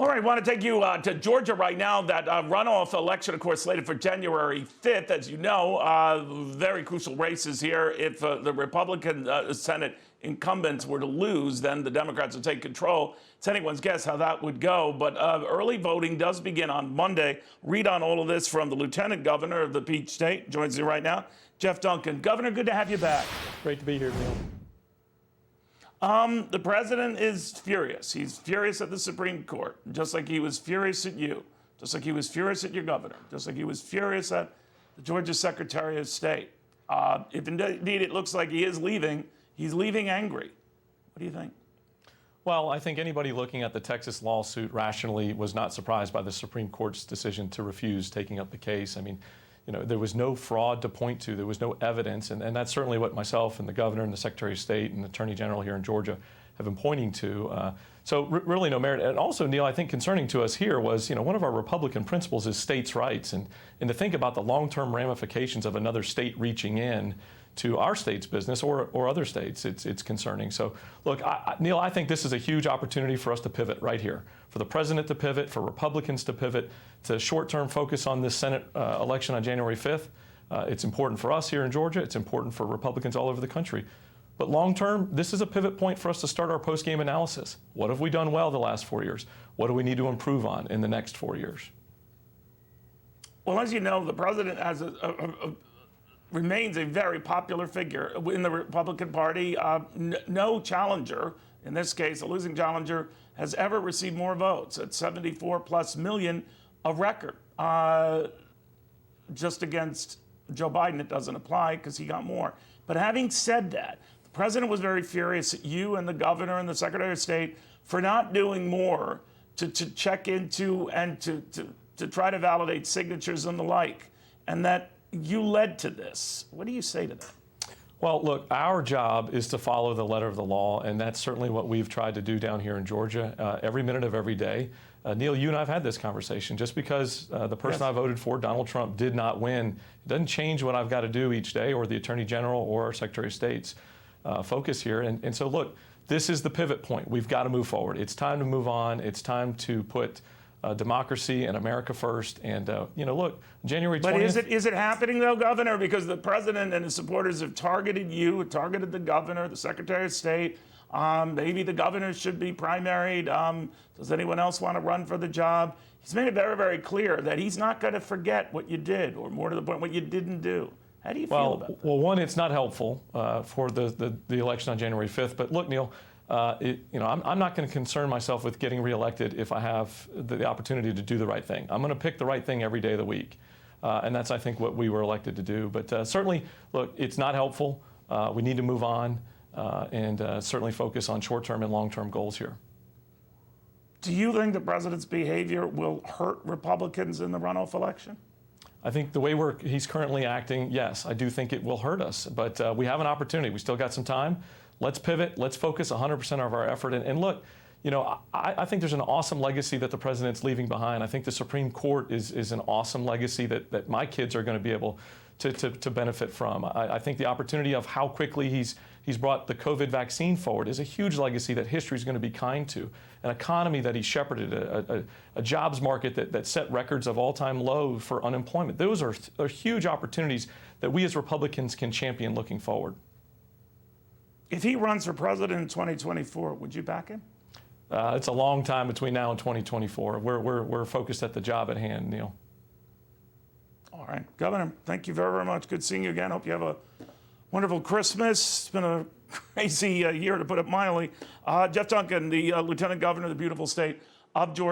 All right, I want to take you to Georgia right now. That runoff election, of course, slated for January 5th. As you know, very crucial races here. If the Republican Senate incumbents were to lose, then the Democrats would take control. It's anyone's guess how that would go. But early voting does begin on Monday. Read on all of this from the Lieutenant Governor of the Peach State. Joins you right now, Jeff Duncan. Governor, good to have you back. Great to be here, Neil. The president is furious. He's furious at the Supreme Court, just like he was furious at you, just like he was furious at your governor, just like he was furious at the Georgia Secretary of State. If indeed it looks like he is leaving, he's leaving angry. What do you think? Well, I think anybody looking at the Texas lawsuit rationally was not surprised by the Supreme Court's decision to refuse taking up the case. I mean, you know, there was no fraud to point to. There was no evidence. And that's certainly what myself and the governor and the Secretary of State and the Attorney General here in Georgia have been pointing to. So really no merit. And also, Neil, I think concerning to us here was, you know, one of our Republican principles is states' rights. And to think about the long-term ramifications of another state reaching in to our state's business or other states, it's concerning. So, look, Neil, I think this is a huge opportunity for us to pivot right here, for the president to pivot, for Republicans to pivot, to short-term focus on this Senate election on January 5th. It's important for us here in Georgia. It's important for Republicans all over the country. But long-term, this is a pivot point for us to start our post-game analysis. What have we done well the last 4 years? What do we need to improve on in the next 4 years? Well, as you know, the president has remains a very popular figure in the Republican Party. No challenger, in this case, a losing challenger, has ever received more votes at 74+ million, a record. Just against Joe Biden, it doesn't apply because he got more. But having said that, the president was very furious at you and the governor and the Secretary of State for not doing more to check into and to try to validate signatures and the like, and that you led to this. What do you say to that? Well, look, our job is to follow the letter of the law, and that's certainly what we've tried to do down here in Georgia every minute of every day. Neil, you and I have had this conversation. Just because the person I voted for, Donald Trump, did not win, it doesn't change what I've got to do each day, or the Attorney General or our Secretary of State's focus here. And so, look, this is the pivot point. We've got to move forward. It's time to move on. It's time to put democracy and America first. And, you know, look, January 20th. But is it happening, though, Governor? Because the president and his supporters have targeted you, targeted the governor, the Secretary of State. Maybe the governor should be primaried. Does anyone else want to run for the job? He's made it very, very clear that he's not going to forget what you did, or more to the point, what you didn't do. How do you feel about that? Well, one, it's not helpful for the election on January 5th. But look, Neil, you know, I'm not going to concern myself with getting reelected if I have the opportunity to do the right thing. I'm going to pick the right thing every day of the week. And that's, I think, what we were elected to do. But certainly, look, it's not helpful. We need to move on and certainly focus on short-term and long-term goals here. Do you think the president's behavior will hurt Republicans in the runoff election? I think the way he's currently acting, yes, I do think it will hurt us. But we have an opportunity. We still got some time. Let's pivot. Let's focus 100% of our effort. And look, you know, I think there's an awesome legacy that the president's leaving behind. I think the Supreme Court is an awesome legacy that my kids are going to be able to benefit from. I think the opportunity of how quickly he's brought the COVID vaccine forward is a huge legacy that history is going to be kind to. An economy that he shepherded, a jobs market that set records of all-time low for unemployment. Those are huge opportunities that we as Republicans can champion looking forward. If he runs for president in 2024, would you back him? It's a long time between now and 2024. We're focused at the job at hand, Neil. All right. Governor, thank you very, very much. Good seeing you again. Hope you have a wonderful Christmas. It's been a crazy year, to put it mildly. Jeff Duncan, the Lieutenant Governor of the beautiful state of Georgia.